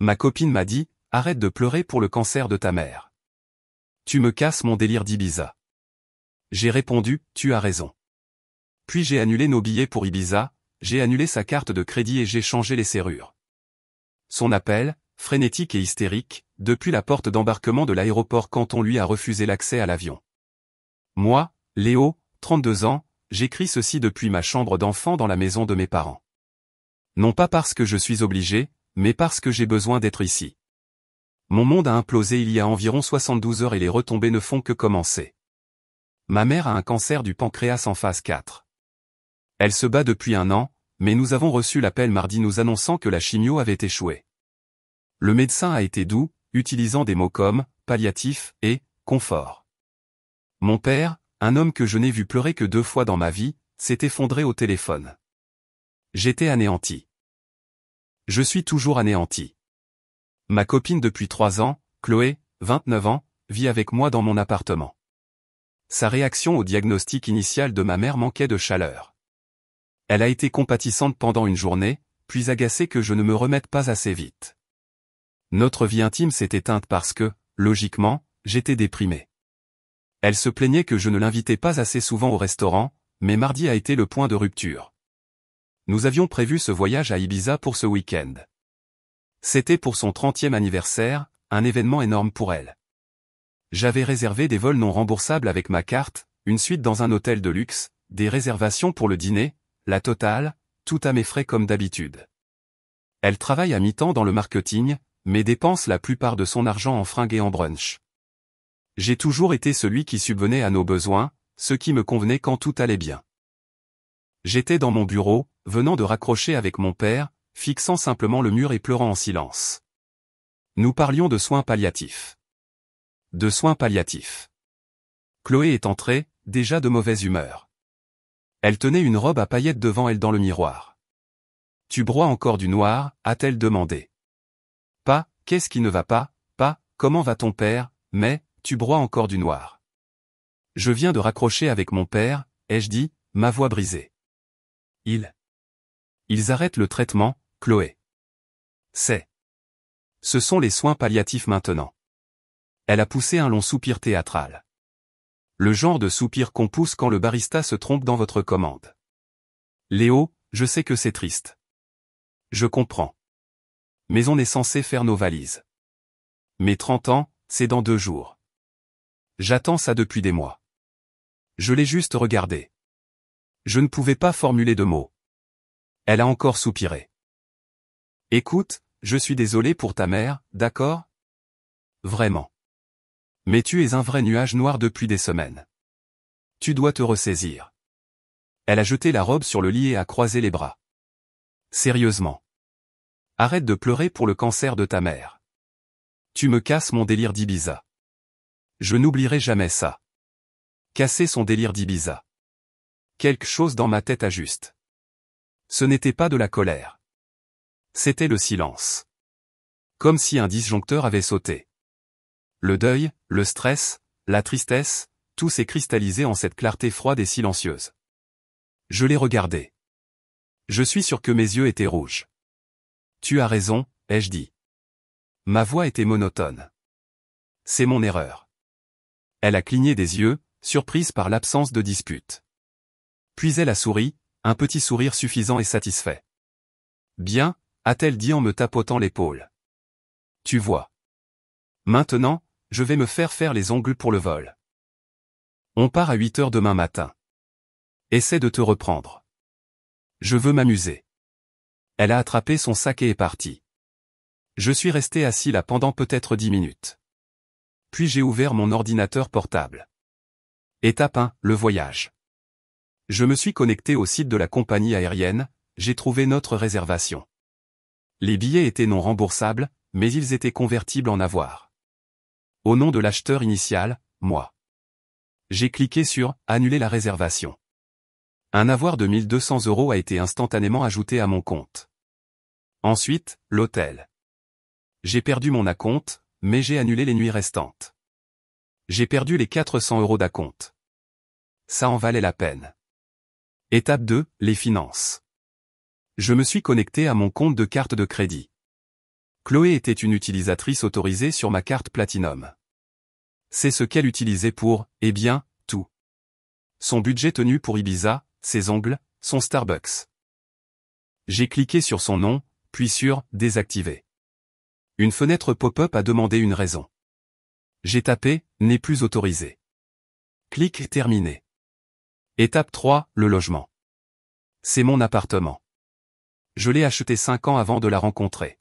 Ma copine m'a dit, arrête de pleurer pour le cancer de ta mère. Tu me casses mon délire d'Ibiza. J'ai répondu, tu as raison. Puis j'ai annulé nos billets pour Ibiza, j'ai annulé sa carte de crédit et j'ai changé les serrures. Son appel, frénétique et hystérique, depuis la porte d'embarquement de l'aéroport quand on lui a refusé l'accès à l'avion. Moi, Léo, 32 ans, j'écris ceci depuis ma chambre d'enfant dans la maison de mes parents. Non pas parce que je suis obligé, mais parce que j'ai besoin d'être ici. Mon monde a implosé il y a environ 72 heures et les retombées ne font que commencer. Ma mère a un cancer du pancréas en phase 4. Elle se bat depuis 1 an, mais nous avons reçu l'appel mardi nous annonçant que la chimio avait échoué. Le médecin a été doux, utilisant des mots comme « palliatif » et « confort ». Mon père, un homme que je n'ai vu pleurer que 2 fois dans ma vie, s'est effondré au téléphone. J'étais anéanti. Je suis toujours anéanti. Ma copine depuis 3 ans, Chloé, 29 ans, vit avec moi dans mon appartement. Sa réaction au diagnostic initial de ma mère manquait de chaleur. Elle a été compatissante pendant une journée, puis agacée que je ne me remette pas assez vite. Notre vie intime s'est éteinte parce que, logiquement, j'étais déprimé. Elle se plaignait que je ne l'invitais pas assez souvent au restaurant, mais mardi a été le point de rupture. Nous avions prévu ce voyage à Ibiza pour ce week-end. C'était pour son 30e anniversaire, un événement énorme pour elle. J'avais réservé des vols non remboursables avec ma carte, une suite dans un hôtel de luxe, des réservations pour le dîner, la totale, tout à mes frais comme d'habitude. Elle travaille à mi-temps dans le marketing, mais dépense la plupart de son argent en fringues et en brunch. J'ai toujours été celui qui subvenait à nos besoins, ce qui me convenait quand tout allait bien. J'étais dans mon bureau, venant de raccrocher avec mon père, fixant simplement le mur et pleurant en silence. Nous parlions de soins palliatifs. De soins palliatifs. Chloé est entrée, déjà de mauvaise humeur. Elle tenait une robe à paillettes devant elle dans le miroir. « Tu broies encore du noir ?» a-t-elle demandé. Pas « qu'est-ce qui ne va pas ?» pas « comment va ton père ?» mais « tu broies encore du noir. » Je viens de raccrocher avec mon père, ai-je dit, ma voix brisée. Ils arrêtent le traitement, Chloé. Ce sont les soins palliatifs maintenant. Elle a poussé un long soupir théâtral. Le genre de soupir qu'on pousse quand le barista se trompe dans votre commande. Léo, je sais que c'est triste. Je comprends. Mais on est censé faire nos valises. Mes 30 ans, c'est dans 2 jours. J'attends ça depuis des mois. Je l'ai juste regardé. Je ne pouvais pas formuler de mots. Elle a encore soupiré. Écoute, je suis désolé pour ta mère, d'accord ? Vraiment. Mais tu es un vrai nuage noir depuis des semaines. Tu dois te ressaisir. Elle a jeté la robe sur le lit et a croisé les bras. Sérieusement. Arrête de pleurer pour le cancer de ta mère. Tu me casses mon délire d'Ibiza. Je n'oublierai jamais ça. Casser son délire d'Ibiza. Quelque chose dans ma tête ajuste. Ce n'était pas de la colère. C'était le silence. Comme si un disjoncteur avait sauté. Le deuil, le stress, la tristesse, tout s'est cristallisé en cette clarté froide et silencieuse. Je l'ai regardé. Je suis sûr que mes yeux étaient rouges. Tu as raison, ai-je dit. Ma voix était monotone. C'est mon erreur. Elle a cligné des yeux, surprise par l'absence de dispute. Puis elle a souri, un petit sourire suffisant et satisfait. Bien, a-t-elle dit en me tapotant l'épaule. Tu vois. Maintenant, je vais me faire les ongles pour le vol. On part à 8 heures demain matin. Essaie de te reprendre. Je veux m'amuser. Elle a attrapé son sac et est partie. Je suis resté assis là pendant peut-être 10 minutes. Puis j'ai ouvert mon ordinateur portable. Étape 1, le voyage. Je me suis connecté au site de la compagnie aérienne, j'ai trouvé notre réservation. Les billets étaient non remboursables, mais ils étaient convertibles en avoirs. Au nom de l'acheteur initial, moi. J'ai cliqué sur « Annuler la réservation ». Un avoir de 1 200 € a été instantanément ajouté à mon compte. Ensuite, l'hôtel. J'ai perdu mon acompte, mais j'ai annulé les nuits restantes. J'ai perdu les 400 € d'acompte. Ça en valait la peine. Étape 2, les finances. Je me suis connecté à mon compte de carte de crédit. Chloé était une utilisatrice autorisée sur ma carte Platinum. C'est ce qu'elle utilisait pour, eh bien, tout. Son budget tenu pour Ibiza, ses ongles, son Starbucks. J'ai cliqué sur son nom, puis sur « Désactiver ». Une fenêtre pop-up a demandé une raison. J'ai tapé « N'est plus autorisé ». Clic terminé. Étape 3, le logement. C'est mon appartement. Je l'ai acheté 5 ans avant de la rencontrer.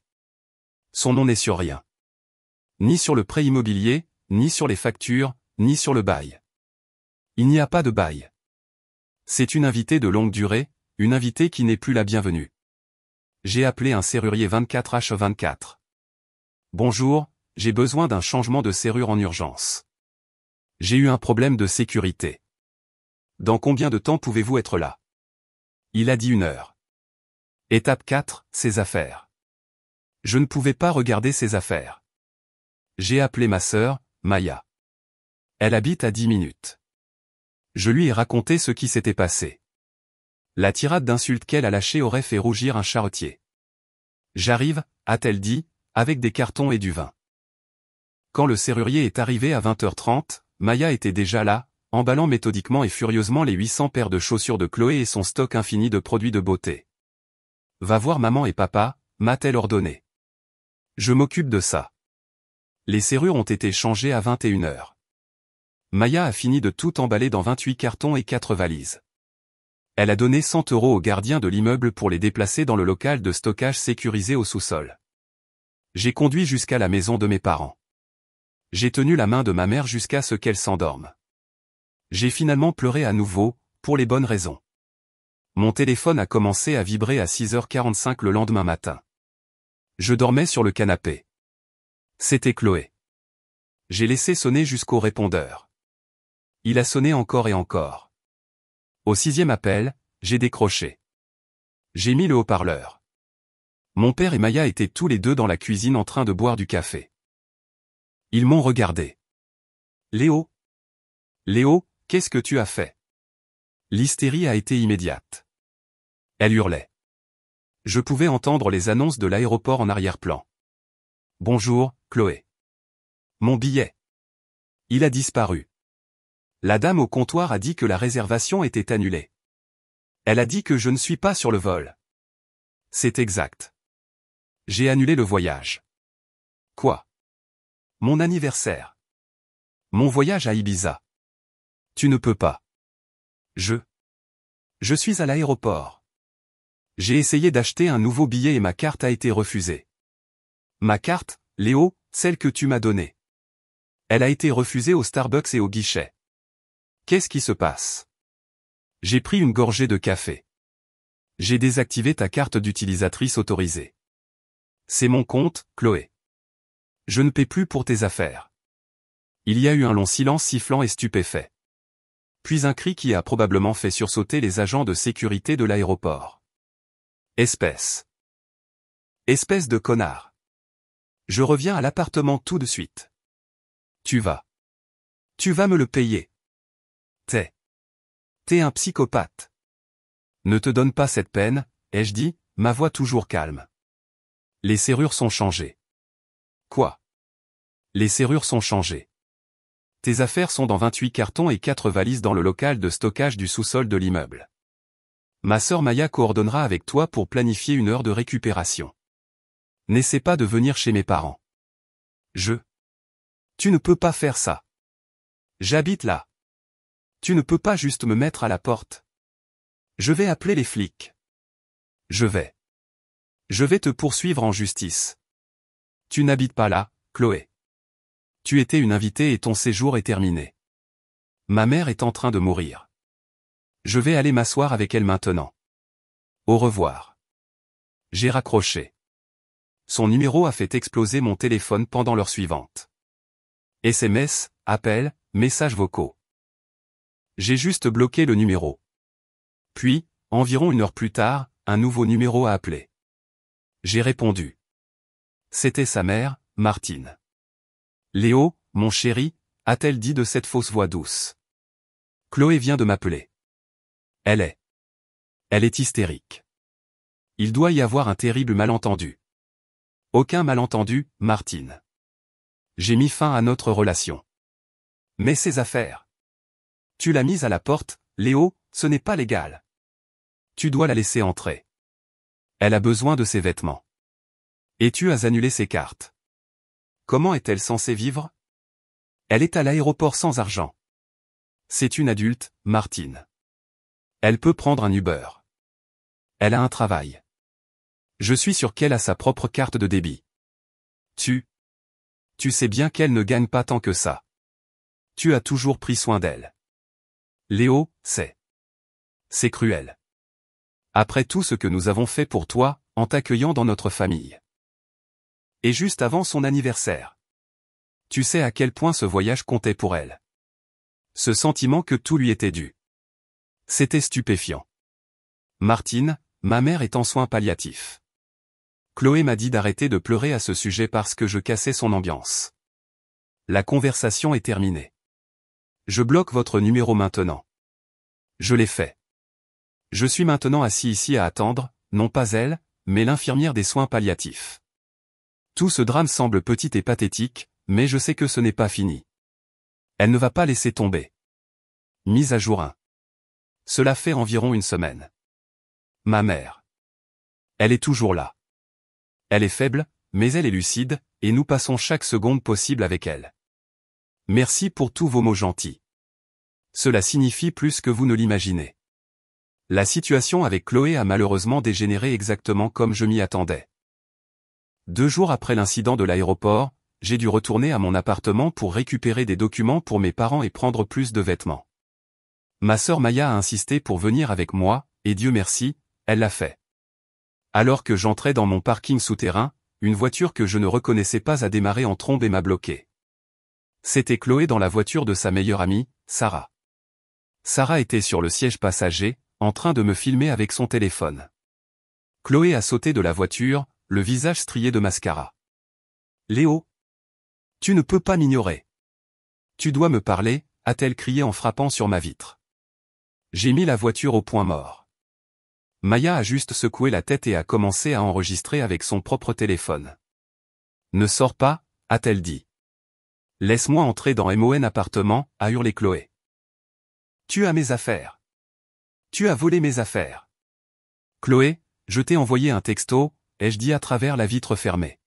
Son nom n'est sur rien. Ni sur le prêt immobilier, ni sur les factures, ni sur le bail. Il n'y a pas de bail. C'est une invitée de longue durée, une invitée qui n'est plus la bienvenue. J'ai appelé un serrurier 24H24. Bonjour, j'ai besoin d'un changement de serrure en urgence. J'ai eu un problème de sécurité. Dans combien de temps pouvez-vous être là? Il a dit 1 heure. Étape 4, ses affaires. Je ne pouvais pas regarder ses affaires. J'ai appelé ma sœur, Maya. Elle habite à 10 minutes. Je lui ai raconté ce qui s'était passé. La tirade d'insultes qu'elle a lâchée aurait fait rougir un charretier. J'arrive, a-t-elle dit, avec des cartons et du vin. Quand le serrurier est arrivé à 20h30, Maya était déjà là, emballant méthodiquement et furieusement les 800 paires de chaussures de Chloé et son stock infini de produits de beauté. Va voir maman et papa, m'a-t-elle ordonné. Je m'occupe de ça. Les serrures ont été changées à 21h. Maya a fini de tout emballer dans 28 cartons et 4 valises. Elle a donné 100 € au gardien de l'immeuble pour les déplacer dans le local de stockage sécurisé au sous-sol. J'ai conduit jusqu'à la maison de mes parents. J'ai tenu la main de ma mère jusqu'à ce qu'elle s'endorme. J'ai finalement pleuré à nouveau, pour les bonnes raisons. Mon téléphone a commencé à vibrer à 6h45 le lendemain matin. Je dormais sur le canapé. C'était Chloé. J'ai laissé sonner jusqu'au répondeur. Il a sonné encore et encore. Au 6e appel, j'ai décroché. J'ai mis le haut-parleur. Mon père et Maya étaient tous les deux dans la cuisine en train de boire du café. Ils m'ont regardé. Léo? Léo, qu'est-ce que tu as fait? L'hystérie a été immédiate. Elle hurlait. Je pouvais entendre les annonces de l'aéroport en arrière-plan. Bonjour, Chloé. Mon billet. Il a disparu. La dame au comptoir a dit que la réservation était annulée. Elle a dit que je ne suis pas sur le vol. C'est exact. J'ai annulé le voyage. Quoi? Mon anniversaire. Mon voyage à Ibiza. Tu ne peux pas. Je suis à l'aéroport. J'ai essayé d'acheter un nouveau billet et ma carte a été refusée. Ma carte, Léo, celle que tu m'as donnée. Elle a été refusée au Starbucks et au guichet. Qu'est-ce qui se passe? J'ai pris une gorgée de café. J'ai désactivé ta carte d'utilisatrice autorisée. C'est mon compte, Chloé. Je ne paie plus pour tes affaires. Il y a eu un long silence sifflant et stupéfait. Puis un cri qui a probablement fait sursauter les agents de sécurité de l'aéroport. Espèce de connard. Je reviens à l'appartement tout de suite. Tu vas me le payer. T'es un psychopathe. Ne te donne pas cette peine, ai-je dit, ma voix toujours calme. Les serrures sont changées. Quoi? Les serrures sont changées. Tes affaires sont dans 28 cartons et 4 valises dans le local de stockage du sous-sol de l'immeuble. Ma sœur Maya coordonnera avec toi pour planifier une heure de récupération. N'essaie pas de venir chez mes parents. Tu ne peux pas faire ça. J'habite là. Tu ne peux pas juste me mettre à la porte. Je vais appeler les flics. Je vais te poursuivre en justice. Tu n'habites pas là, Chloé. Tu étais une invitée et ton séjour est terminé. Ma mère est en train de mourir. Je vais aller m'asseoir avec elle maintenant. Au revoir. J'ai raccroché. Son numéro a fait exploser mon téléphone pendant l'heure suivante. SMS, appels, messages vocaux. J'ai juste bloqué le numéro. Puis, environ 1 heure plus tard, un nouveau numéro a appelé. J'ai répondu. C'était sa mère, Martine. Léo, mon chéri, a-t-elle dit de cette fausse voix douce. Chloé vient de m'appeler. Elle est hystérique. Il doit y avoir un terrible malentendu. Aucun malentendu, Martine. J'ai mis fin à notre relation. Mais ces affaires. Tu l'as mise à la porte, Léo, ce n'est pas légal. Tu dois la laisser entrer. Elle a besoin de ses vêtements. Et tu as annulé ses cartes. Comment est-elle censée vivre? Elle est à l'aéroport sans argent. C'est une adulte, Martine. Elle peut prendre un Uber. Elle a un travail. Je suis sûr qu'elle a sa propre carte de débit. Tu sais bien qu'elle ne gagne pas tant que ça. Tu as toujours pris soin d'elle. Léo, c'est cruel. Après tout ce que nous avons fait pour toi, en t'accueillant dans notre famille. Et juste avant son anniversaire. Tu sais à quel point ce voyage comptait pour elle. Ce sentiment que tout lui était dû. C'était stupéfiant. Martine, ma mère est en soins palliatifs. Chloé m'a dit d'arrêter de pleurer à ce sujet parce que je cassais son ambiance. La conversation est terminée. Je bloque votre numéro maintenant. Je l'ai fait. Je suis maintenant assis ici à attendre, non pas elle, mais l'infirmière des soins palliatifs. Tout ce drame semble petit et pathétique, mais je sais que ce n'est pas fini. Elle ne va pas laisser tomber. Mise à jour 1. Cela fait environ une semaine. Ma mère. Elle est toujours là. Elle est faible, mais elle est lucide, et nous passons chaque seconde possible avec elle. Merci pour tous vos mots gentils. Cela signifie plus que vous ne l'imaginez. La situation avec Chloé a malheureusement dégénéré exactement comme je m'y attendais. 2 jours après l'incident de l'aéroport, j'ai dû retourner à mon appartement pour récupérer des documents pour mes parents et prendre plus de vêtements. Ma sœur Maya a insisté pour venir avec moi, et Dieu merci, elle l'a fait. Alors que j'entrais dans mon parking souterrain, une voiture que je ne reconnaissais pas a démarré en trombe et m'a bloqué. C'était Chloé dans la voiture de sa meilleure amie, Sarah. Sarah était sur le siège passager, en train de me filmer avec son téléphone. Chloé a sauté de la voiture, le visage strié de mascara. Léo, tu ne peux pas m'ignorer. Tu dois me parler, a-t-elle crié en frappant sur ma vitre. J'ai mis la voiture au point mort. Maya a juste secoué la tête et a commencé à enregistrer avec son propre téléphone. Ne sors pas, a-t-elle dit. Laisse-moi entrer dans mon appartement, a hurlé Chloé. Tu as mes affaires. Tu as volé mes affaires. Chloé, je t'ai envoyé un texto, ai-je dit à travers la vitre fermée.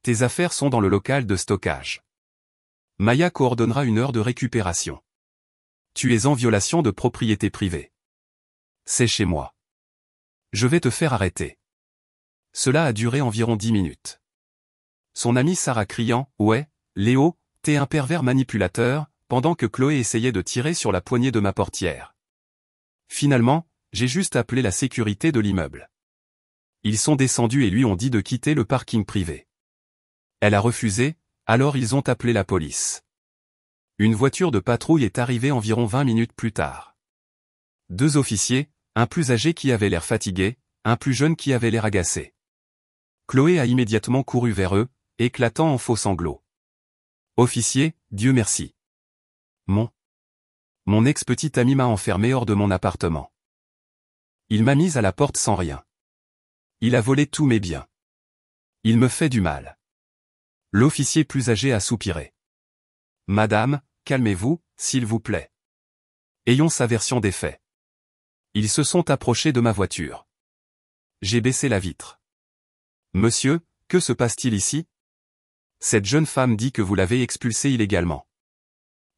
Tes affaires sont dans le local de stockage. Maya coordonnera une heure de récupération. Tu es en violation de propriété privée. C'est chez moi. Je vais te faire arrêter. Cela a duré environ 10 minutes. Son amie Sarah criant, ouais, Léo, t'es un pervers manipulateur, pendant que Chloé essayait de tirer sur la poignée de ma portière. Finalement, j'ai juste appelé la sécurité de l'immeuble. Ils sont descendus et lui ont dit de quitter le parking privé. Elle a refusé, alors ils ont appelé la police. Une voiture de patrouille est arrivée environ 20 minutes plus tard. 2 officiers, un plus âgé qui avait l'air fatigué, un plus jeune qui avait l'air agacé. Chloé a immédiatement couru vers eux, éclatant en faux sanglots. Officier, Dieu merci. Mon ex-petit ami m'a enfermé hors de mon appartement. Il m'a mise à la porte sans rien. Il a volé tous mes biens. Il me fait du mal. L'officier plus âgé a soupiré. Madame, calmez-vous, s'il vous plaît. Ayons sa version des faits. Ils se sont approchés de ma voiture. J'ai baissé la vitre. Monsieur, que se passe-t-il ici? Cette jeune femme dit que vous l'avez expulsée illégalement.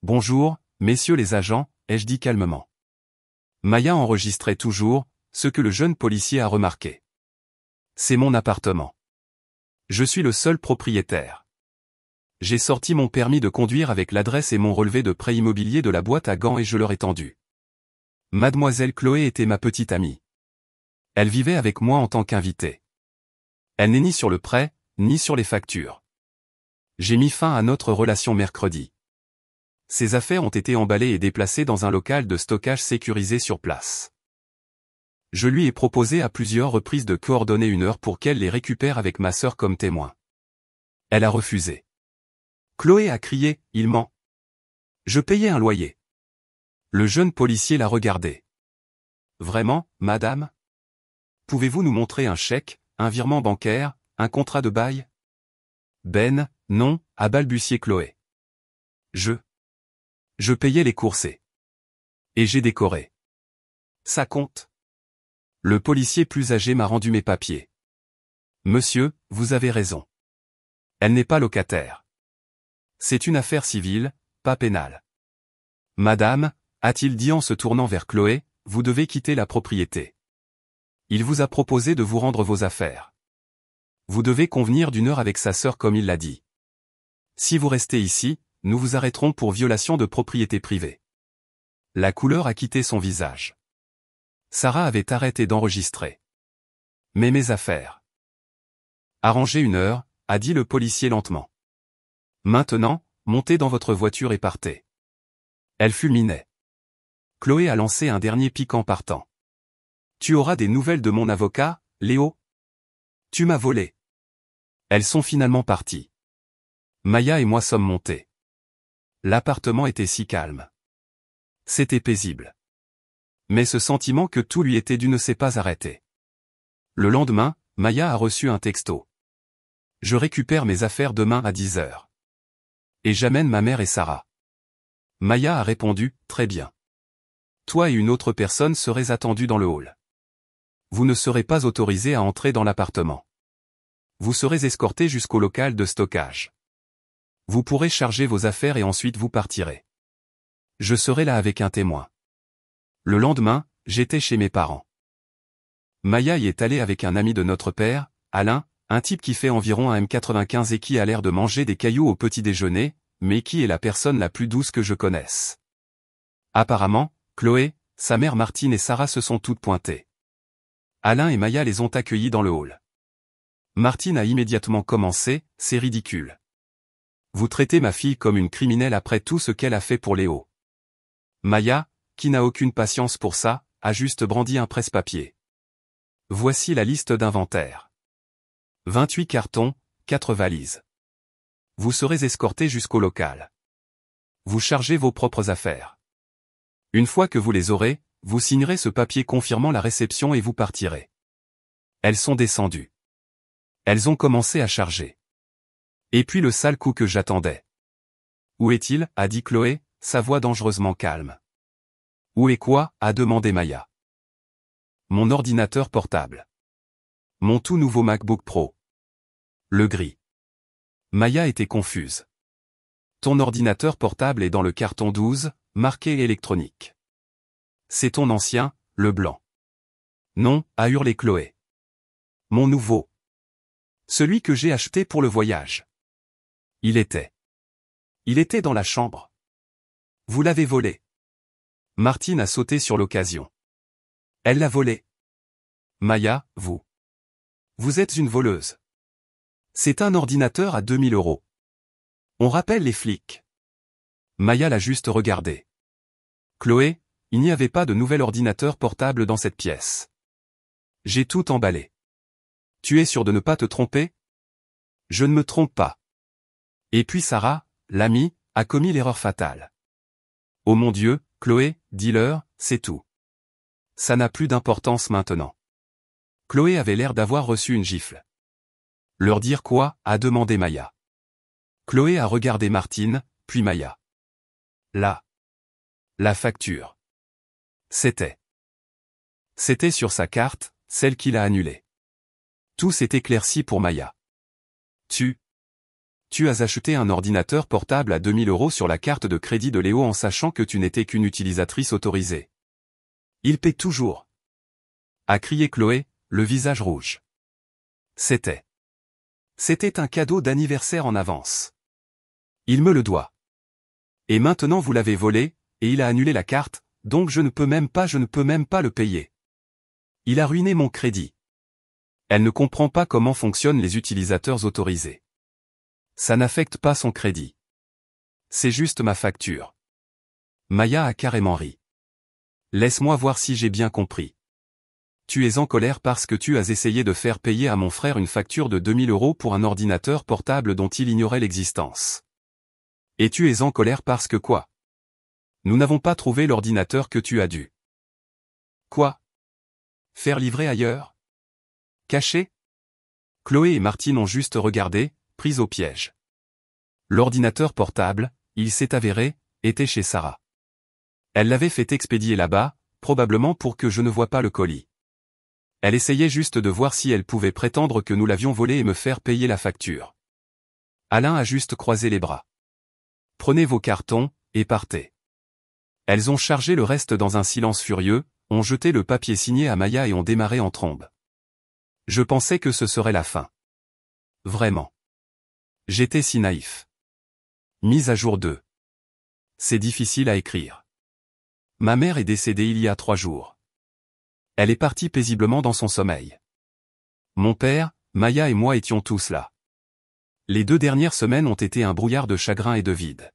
Bonjour, messieurs les agents, ai-je dit calmement. Maya enregistrait toujours, ce que le jeune policier a remarqué. C'est mon appartement. Je suis le seul propriétaire. J'ai sorti mon permis de conduire avec l'adresse et mon relevé de prêt immobilier de la boîte à gants et je leur ai tendu. Mademoiselle Chloé était ma petite amie. Elle vivait avec moi en tant qu'invitée. Elle n'est ni sur le prêt, ni sur les factures. J'ai mis fin à notre relation mercredi. Ses affaires ont été emballées et déplacées dans un local de stockage sécurisé sur place. Je lui ai proposé à plusieurs reprises de coordonner une heure pour qu'elle les récupère avec ma sœur comme témoin. Elle a refusé. Chloé a crié, il ment. Je payais un loyer. Le jeune policier l'a regardé. Vraiment, madame? Pouvez-vous nous montrer un chèque, un virement bancaire, un contrat de bail? Ben, non, a balbutié Chloé. Je payais les courses et j'ai décoré. Ça compte. Le policier plus âgé m'a rendu mes papiers. Monsieur, vous avez raison. Elle n'est pas locataire. C'est une affaire civile, pas pénale. Madame, a-t-il dit en se tournant vers Chloé, vous devez quitter la propriété. Il vous a proposé de vous rendre vos affaires. Vous devez convenir d'une heure avec sa sœur comme il l'a dit. Si vous restez ici, nous vous arrêterons pour violation de propriété privée. La couleur a quitté son visage. Sarah avait arrêté d'enregistrer. Mais mes affaires. Arrangez une heure, a dit le policier lentement. Maintenant, montez dans votre voiture et partez. Elle fulminait. Chloé a lancé un dernier pic en partant. Tu auras des nouvelles de mon avocat, Léo? Tu m'as volé. Elles sont finalement parties. Maya et moi sommes montés. L'appartement était si calme. C'était paisible. Mais ce sentiment que tout lui était dû ne s'est pas arrêté. Le lendemain, Maya a reçu un texto. Je récupère mes affaires demain à 10 heures. Et j'amène ma mère et Sarah. Maya a répondu, très bien. Toi et une autre personne serez attendus dans le hall. Vous ne serez pas autorisés à entrer dans l'appartement. Vous serez escortés jusqu'au local de stockage. Vous pourrez charger vos affaires et ensuite vous partirez. Je serai là avec un témoin. Le lendemain, j'étais chez mes parents. Maya y est allée avec un ami de notre père, Alain, un type qui fait environ 1m95 et qui a l'air de manger des cailloux au petit déjeuner, mais qui est la personne la plus douce que je connaisse. Apparemment, Chloé, sa mère Martine et Sarah se sont toutes pointées. Alain et Maya les ont accueillis dans le hall. Martine a immédiatement commencé, c'est ridicule. Vous traitez ma fille comme une criminelle après tout ce qu'elle a fait pour Léo. Maya, qui n'a aucune patience pour ça, a juste brandi un presse-papier. Voici la liste d'inventaire. 28 cartons, 4 valises. Vous serez escortés jusqu'au local. Vous chargez vos propres affaires. Une fois que vous les aurez, vous signerez ce papier confirmant la réception et vous partirez. Elles sont descendues. Elles ont commencé à charger. Et puis le sale coup que j'attendais. Où est-il, a dit Chloé, sa voix dangereusement calme. Où est quoi, a demandé Maya. Mon ordinateur portable. Mon tout nouveau MacBook Pro. Le gris. Maya était confuse. Ton ordinateur portable est dans le carton 12, marqué électronique. C'est ton ancien, le blanc. Non, a hurlé Chloé. Mon nouveau. Celui que j'ai acheté pour le voyage. Il était dans la chambre. Vous l'avez volé. Martine a sauté sur l'occasion. Elle l'a volé. Maya, vous êtes une voleuse. C'est un ordinateur à 2000 €. On rappelle les flics. Maya l'a juste regardé. Chloé, il n'y avait pas de nouvel ordinateur portable dans cette pièce. J'ai tout emballé. Tu es sûr de ne pas te tromper? Je ne me trompe pas. Et puis Sarah, l'amie, a commis l'erreur fatale. Oh mon Dieu, Chloé, dis-leur, c'est tout. Ça n'a plus d'importance maintenant. Chloé avait l'air d'avoir reçu une gifle. Leur dire quoi, a demandé Maya. Chloé a regardé Martine, puis Maya. La facture. C'était sur sa carte, celle qu'il a annulée. Tout s'est éclairci pour Maya. Tu as acheté un ordinateur portable à 2000 € sur la carte de crédit de Léo en sachant que tu n'étais qu'une utilisatrice autorisée. Il paie toujours. A crié Chloé, le visage rouge. C'était un cadeau d'anniversaire en avance. Il me le doit. Et maintenant vous l'avez volé, et il a annulé la carte, donc je ne peux même pas le payer. Il a ruiné mon crédit. Elle ne comprend pas comment fonctionnent les utilisateurs autorisés. Ça n'affecte pas son crédit. C'est juste ma facture. Maya a carrément ri. Laisse-moi voir si j'ai bien compris. Tu es en colère parce que tu as essayé de faire payer à mon frère une facture de 2000 € pour un ordinateur portable dont il ignorait l'existence. Et tu es en colère parce que quoi? Nous n'avons pas trouvé l'ordinateur que tu as dû. Quoi? Faire livrer ailleurs? Caché? Chloé et Martine ont juste regardé, prises au piège. L'ordinateur portable, il s'est avéré, était chez Sarah. Elle l'avait fait expédier là-bas, probablement pour que je ne voie pas le colis. Elle essayait juste de voir si elle pouvait prétendre que nous l'avions volé et me faire payer la facture. Alain a juste croisé les bras. Prenez vos cartons, et partez. Elles ont chargé le reste dans un silence furieux, ont jeté le papier signé à Maya et ont démarré en trombe. Je pensais que ce serait la fin. Vraiment. J'étais si naïf. Mise à jour 2. C'est difficile à écrire. Ma mère est décédée il y a 3 jours. Elle est partie paisiblement dans son sommeil. Mon père, Maya et moi étions tous là. Les 2 dernières semaines ont été un brouillard de chagrin et de vide.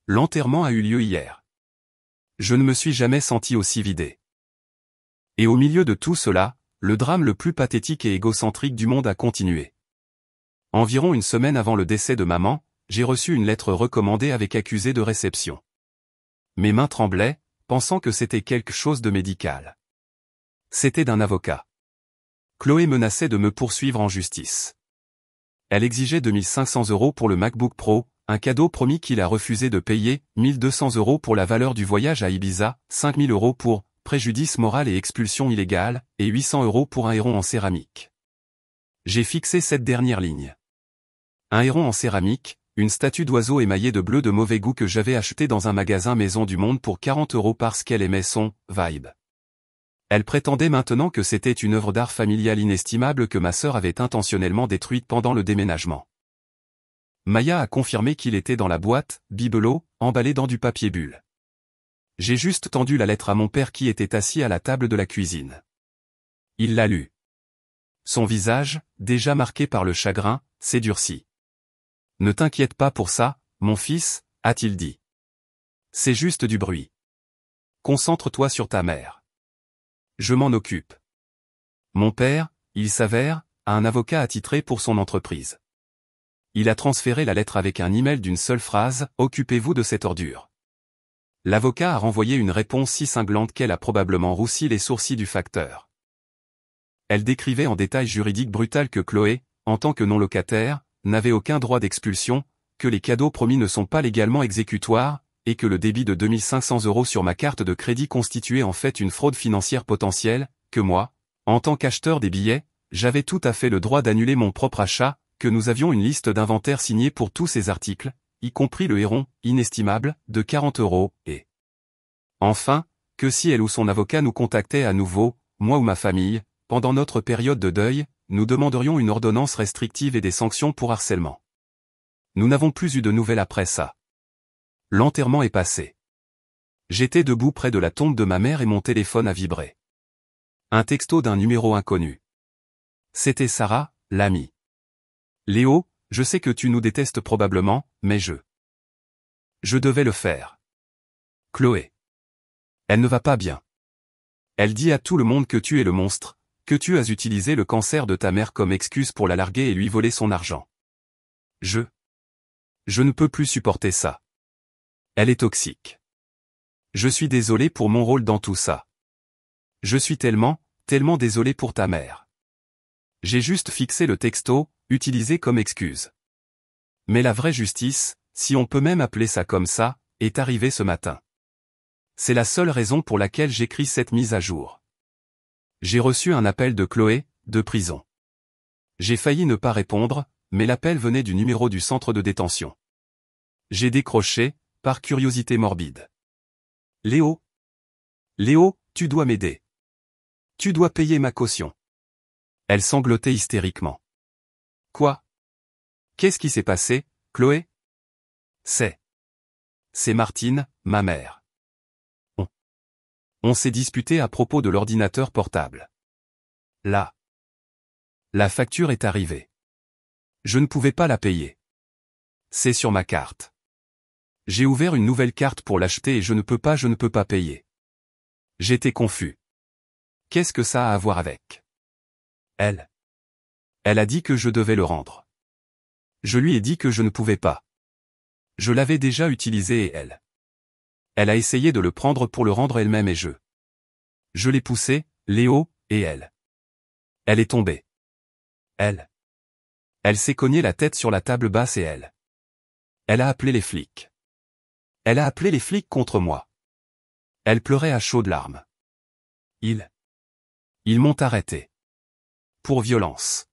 L'enterrement a eu lieu hier. Je ne me suis jamais senti aussi vidé. Et au milieu de tout cela, le drame le plus pathétique et égocentrique du monde a continué. Environ une semaine avant le décès de maman, j'ai reçu une lettre recommandée avec accusé de réception. Mes mains tremblaient, pensant que c'était quelque chose de médical. C'était d'un avocat. Chloé menaçait de me poursuivre en justice. Elle exigeait 2500 € pour le MacBook Pro, un cadeau promis qu'il a refusé de payer, 1200 € pour la valeur du voyage à Ibiza, 5000 € pour préjudice moral et expulsion illégale, et 800 € pour un héron en céramique. J'ai fixé cette dernière ligne. Un héron en céramique, une statue d'oiseau émaillée de bleu de mauvais goût que j'avais acheté dans un magasin Maison du Monde pour 40 € parce qu'elle aimait son vibe. Elle prétendait maintenant que c'était une œuvre d'art familiale inestimable que ma sœur avait intentionnellement détruite pendant le déménagement. Maya a confirmé qu'il était dans la boîte, bibelot, emballé dans du papier bulle. J'ai juste tendu la lettre à mon père qui était assis à la table de la cuisine. Il l'a lu. Son visage, déjà marqué par le chagrin, s'est durci. « Ne t'inquiète pas pour ça, mon fils, a-t-il dit. C'est juste du bruit. Concentre-toi sur ta mère. Je m'en occupe. » Mon père, il s'avère, a un avocat attitré pour son entreprise. Il a transféré la lettre avec un email d'une seule phrase, « Occupez-vous de cette ordure ». L'avocat a renvoyé une réponse si cinglante qu'elle a probablement roussi les sourcils du facteur. Elle décrivait en détail juridique brutal que Chloé, en tant que non-locataire, n'avait aucun droit d'expulsion, que les cadeaux promis ne sont pas légalement exécutoires, et que le débit de 2500 € sur ma carte de crédit constituait en fait une fraude financière potentielle, que moi, en tant qu'acheteur des billets, j'avais tout à fait le droit d'annuler mon propre achat, que nous avions une liste d'inventaire signée pour tous ces articles, y compris le héron, inestimable, de 40 €, et enfin, que si elle ou son avocat nous contactait à nouveau, moi ou ma famille, pendant notre période de deuil, nous demanderions une ordonnance restrictive et des sanctions pour harcèlement. Nous n'avons plus eu de nouvelles après ça. L'enterrement est passé. J'étais debout près de la tombe de ma mère et mon téléphone a vibré. Un texto d'un numéro inconnu. C'était Sarah, l'amie. Léo, je sais que tu nous détestes probablement, mais je devais le faire. Chloé. Elle ne va pas bien. Elle dit à tout le monde que tu es le monstre, que tu as utilisé le cancer de ta mère comme excuse pour la larguer et lui voler son argent. Je ne peux plus supporter ça. Elle est toxique. Je suis désolé pour mon rôle dans tout ça. Je suis tellement désolé pour ta mère. J'ai juste fixé le texto, utilisé comme excuse. Mais la vraie justice, si on peut même appeler ça comme ça, est arrivée ce matin. C'est la seule raison pour laquelle j'écris cette mise à jour. J'ai reçu un appel de Chloé, de prison. J'ai failli ne pas répondre, mais l'appel venait du numéro du centre de détention. J'ai décroché, par curiosité morbide. Léo, tu dois m'aider. Tu dois payer ma caution. Elle sanglotait hystériquement. Quoi? Qu'est-ce qui s'est passé, Chloé? C'est Martine, ma mère. On s'est disputé à propos de l'ordinateur portable. La facture est arrivée. Je ne pouvais pas la payer. C'est sur ma carte. J'ai ouvert une nouvelle carte pour l'acheter et je ne peux pas payer. J'étais confus. Qu'est-ce que ça a à voir avec? Elle a dit que je devais le rendre. Je lui ai dit que je ne pouvais pas. Je l'avais déjà utilisé et elle a essayé de le prendre pour le rendre elle-même et je l'ai poussé, Léo, et elle est tombée. Elle Elle s'est cognée la tête sur la table basse et elle a appelé les flics. Elle a appelé les flics contre moi. Elle pleurait à chaudes larmes. Ils m'ont arrêté. Pour violence.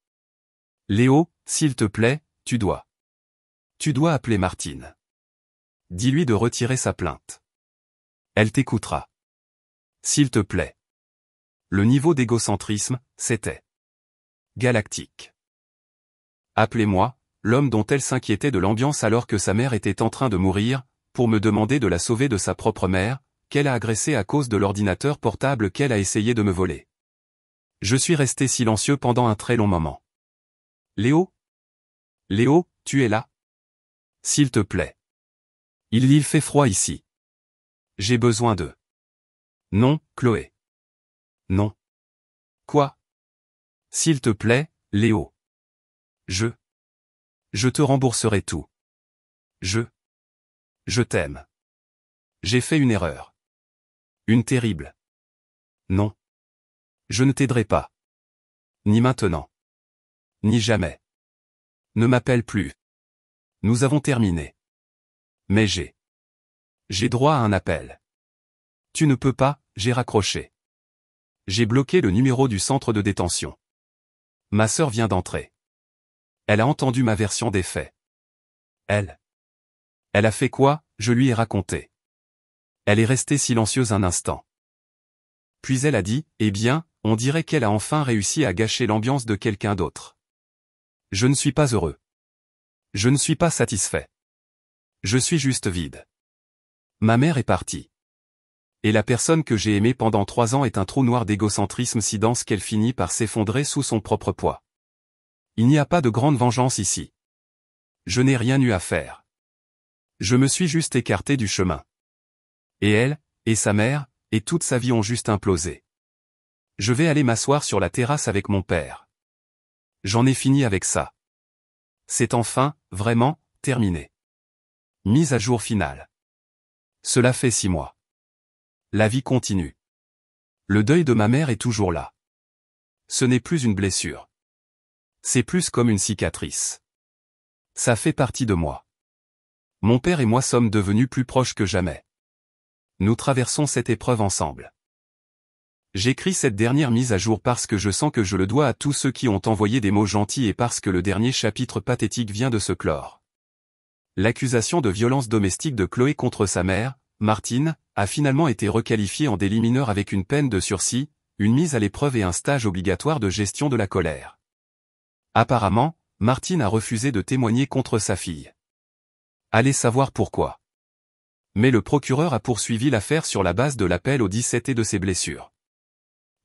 Léo, s'il te plaît, tu dois appeler Martine. Dis-lui de retirer sa plainte. Elle t'écoutera. S'il te plaît. Le niveau d'égocentrisme, c'était galactique. Appelez-moi, l'homme dont elle s'inquiétait de l'ambiance alors que sa mère était en train de mourir, pour me demander de la sauver de sa propre mère, qu'elle a agressée à cause de l'ordinateur portable qu'elle a essayé de me voler. Je suis resté silencieux pendant un très long moment. Léo? Léo, tu es là? S'il te plaît. Il fait froid ici. J'ai besoin de... Non, Chloé. Non. Quoi? S'il te plaît, Léo. Je te rembourserai tout. Je t'aime. J'ai fait une erreur. Une terrible. Non. Je ne t'aiderai pas. Ni maintenant. Ni jamais. Ne m'appelle plus. Nous avons terminé. Mais j'ai droit à un appel. Tu ne peux pas, j'ai raccroché. J'ai bloqué le numéro du centre de détention. Ma sœur vient d'entrer. Elle a entendu ma version des faits. Elle a fait quoi? Je lui ai raconté. Elle est restée silencieuse un instant. Puis elle a dit, eh bien, on dirait qu'elle a enfin réussi à gâcher l'ambiance de quelqu'un d'autre. Je ne suis pas heureux. Je ne suis pas satisfait. Je suis juste vide. Ma mère est partie. Et la personne que j'ai aimée pendant 3 ans est un trou noir d'égocentrisme si dense qu'elle finit par s'effondrer sous son propre poids. Il n'y a pas de grande vengeance ici. Je n'ai rien eu à faire. Je me suis juste écarté du chemin. Et elle, et sa mère, et toute sa vie ont juste implosé. Je vais aller m'asseoir sur la terrasse avec mon père. J'en ai fini avec ça. C'est enfin, vraiment, terminé. Mise à jour finale. Cela fait 6 mois. La vie continue. Le deuil de ma mère est toujours là. Ce n'est plus une blessure. C'est plus comme une cicatrice. Ça fait partie de moi. Mon père et moi sommes devenus plus proches que jamais. Nous traversons cette épreuve ensemble. J'écris cette dernière mise à jour parce que je sens que je le dois à tous ceux qui ont envoyé des mots gentils et parce que le dernier chapitre pathétique vient de se clore. L'accusation de violence domestique de Chloé contre sa mère, Martine, a finalement été requalifiée en délit mineur avec une peine de sursis, une mise à l'épreuve et un stage obligatoire de gestion de la colère. Apparemment, Martine a refusé de témoigner contre sa fille. Allez savoir pourquoi. Mais le procureur a poursuivi l'affaire sur la base de l'appel au 17 et de ses blessures.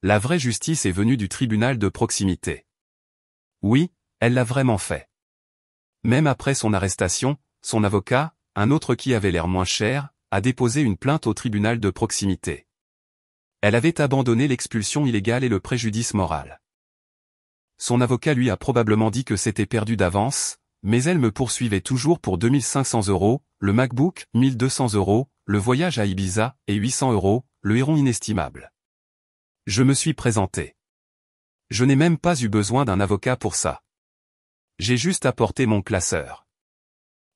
La vraie justice est venue du tribunal de proximité. Oui, elle l'a vraiment fait. Même après son arrestation, son avocat, un autre qui avait l'air moins cher, a déposé une plainte au tribunal de proximité. Elle avait abandonné l'expulsion illégale et le préjudice moral. Son avocat lui a probablement dit que c'était perdu d'avance, mais elle me poursuivait toujours pour 2 500 €, le MacBook, 1 200 €, le voyage à Ibiza, et 800 €, le héron inestimable. Je me suis présenté. Je n'ai même pas eu besoin d'un avocat pour ça. J'ai juste apporté mon classeur.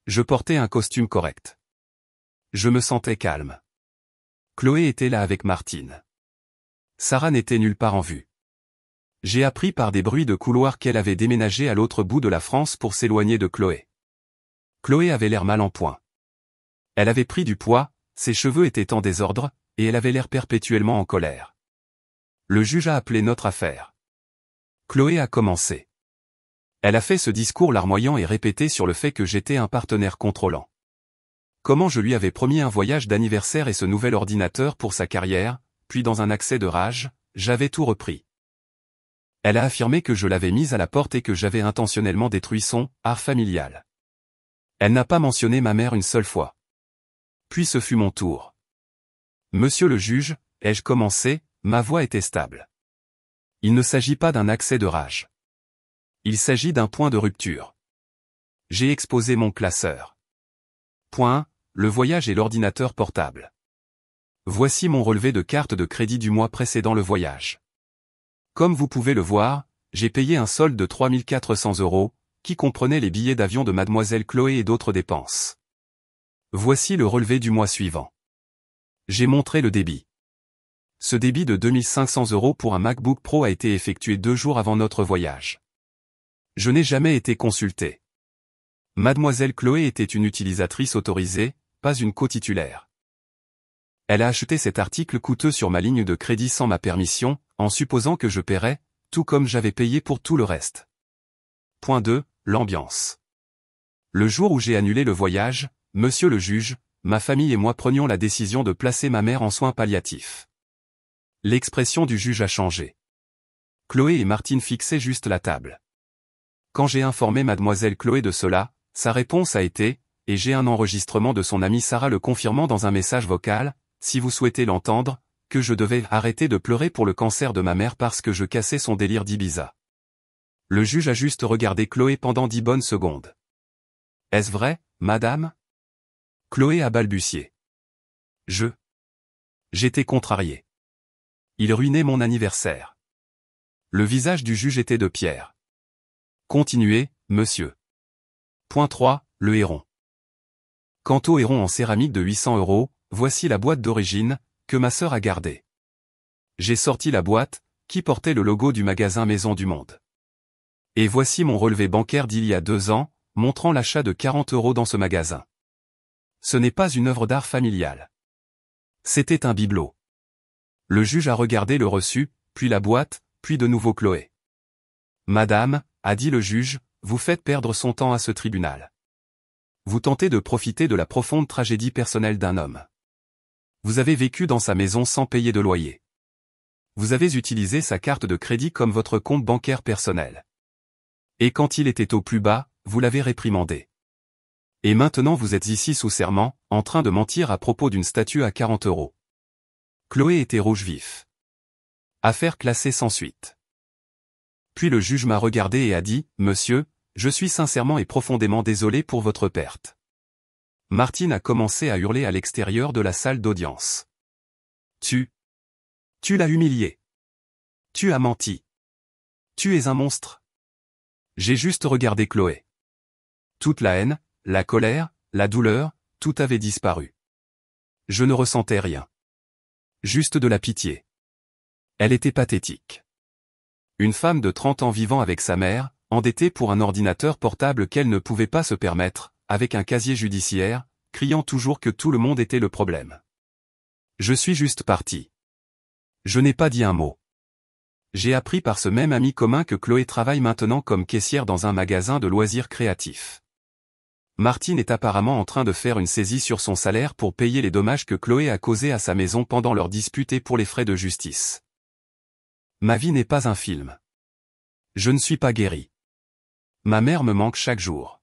Je portais un costume correct. Je me sentais calme. Chloé était là avec Martine. Sarah n'était nulle part en vue. J'ai appris par des bruits de couloir qu'elle avait déménagé à l'autre bout de la France pour s'éloigner de Chloé. Chloé avait l'air mal en point. Elle avait pris du poids, ses cheveux étaient en désordre, et elle avait l'air perpétuellement en colère. Le juge a appelé notre affaire. Chloé a commencé. Elle a fait ce discours larmoyant et répété sur le fait que j'étais un partenaire contrôlant. Comment je lui avais promis un voyage d'anniversaire et ce nouvel ordinateur pour sa carrière, puis dans un accès de rage, j'avais tout repris. Elle a affirmé que je l'avais mise à la porte et que j'avais intentionnellement détruit son art familial. Elle n'a pas mentionné ma mère une seule fois. Puis ce fut mon tour. Monsieur le juge, ai-je commencé, ma voix était stable. Il ne s'agit pas d'un accès de rage. Il s'agit d'un point de rupture. J'ai exposé mon classeur. Point, le voyage et l'ordinateur portable. Voici mon relevé de carte de crédit du mois précédent le voyage. Comme vous pouvez le voir, j'ai payé un solde de 3 400 €, qui comprenait les billets d'avion de mademoiselle Chloé et d'autres dépenses. Voici le relevé du mois suivant. J'ai montré le débit. Ce débit de 2500 € pour un MacBook Pro a été effectué 2 jours avant notre voyage. Je n'ai jamais été consulté. Mademoiselle Chloé était une utilisatrice autorisée, pas une co-titulaire. Elle a acheté cet article coûteux sur ma ligne de crédit sans ma permission, en supposant que je paierais, tout comme j'avais payé pour tout le reste. Point 2. L'ambiance. Le jour où j'ai annulé le voyage, monsieur le juge, ma famille et moi prenions la décision de placer ma mère en soins palliatifs. L'expression du juge a changé. Chloé et Martine fixaient juste la table. Quand j'ai informé mademoiselle Chloé de cela, sa réponse a été, et j'ai un enregistrement de son amie Sarah le confirmant dans un message vocal, si vous souhaitez l'entendre, que je devais arrêter de pleurer pour le cancer de ma mère parce que je cassais son délire d'Ibiza. Le juge a juste regardé Chloé pendant 10 bonnes secondes. Est-ce vrai, madame? Chloé a balbutié. J'étais contrarié. Il ruinait mon anniversaire. Le visage du juge était de pierre. Continuez, monsieur. Point 3. Le héron. Quant au héron en céramique de 800 €, voici la boîte d'origine, que ma sœur a gardée. J'ai sorti la boîte, qui portait le logo du magasin Maison du Monde. Et voici mon relevé bancaire d'il y a 2 ans, montrant l'achat de 40 € dans ce magasin. Ce n'est pas une œuvre d'art familiale. C'était un bibelot. Le juge a regardé le reçu, puis la boîte, puis de nouveau Chloé. Madame, a dit le juge, vous faites perdre son temps à ce tribunal. Vous tentez de profiter de la profonde tragédie personnelle d'un homme. Vous avez vécu dans sa maison sans payer de loyer. Vous avez utilisé sa carte de crédit comme votre compte bancaire personnel. Et quand il était au plus bas, vous l'avez réprimandé. Et maintenant vous êtes ici sous serment, en train de mentir à propos d'une statue à 40 €. Chloé était rouge vif. Affaire classée sans suite. Puis le juge m'a regardé et a dit, monsieur, je suis sincèrement et profondément désolé pour votre perte. Martine a commencé à hurler à l'extérieur de la salle d'audience. Tu l'as humilié. Tu as menti. Tu es un monstre. J'ai juste regardé Chloé. Toute la haine, la colère, la douleur, tout avait disparu. Je ne ressentais rien. Juste de la pitié. Elle était pathétique. Une femme de 30 ans vivant avec sa mère, endettée pour un ordinateur portable qu'elle ne pouvait pas se permettre, avec un casier judiciaire, criant toujours que tout le monde était le problème. Je suis juste parti. Je n'ai pas dit un mot. J'ai appris par ce même ami commun que Chloé travaille maintenant comme caissière dans un magasin de loisirs créatifs. Martine est apparemment en train de faire une saisie sur son salaire pour payer les dommages que Chloé a causés à sa maison pendant leur dispute et pour les frais de justice. Ma vie n'est pas un film. Je ne suis pas guéri. Ma mère me manque chaque jour.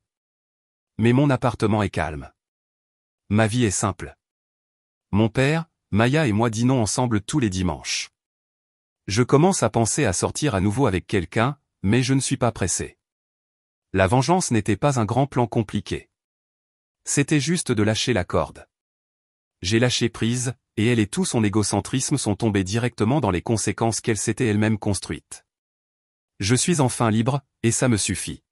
Mais mon appartement est calme. Ma vie est simple. Mon père, Maya et moi dînons ensemble tous les dimanches. Je commence à penser à sortir à nouveau avec quelqu'un, mais je ne suis pas pressé. La vengeance n'était pas un grand plan compliqué. C'était juste de lâcher la corde. J'ai lâché prise, et elle et tout son égocentrisme sont tombés directement dans les conséquences qu'elle s'était elle-même construites. Je suis enfin libre, et ça me suffit.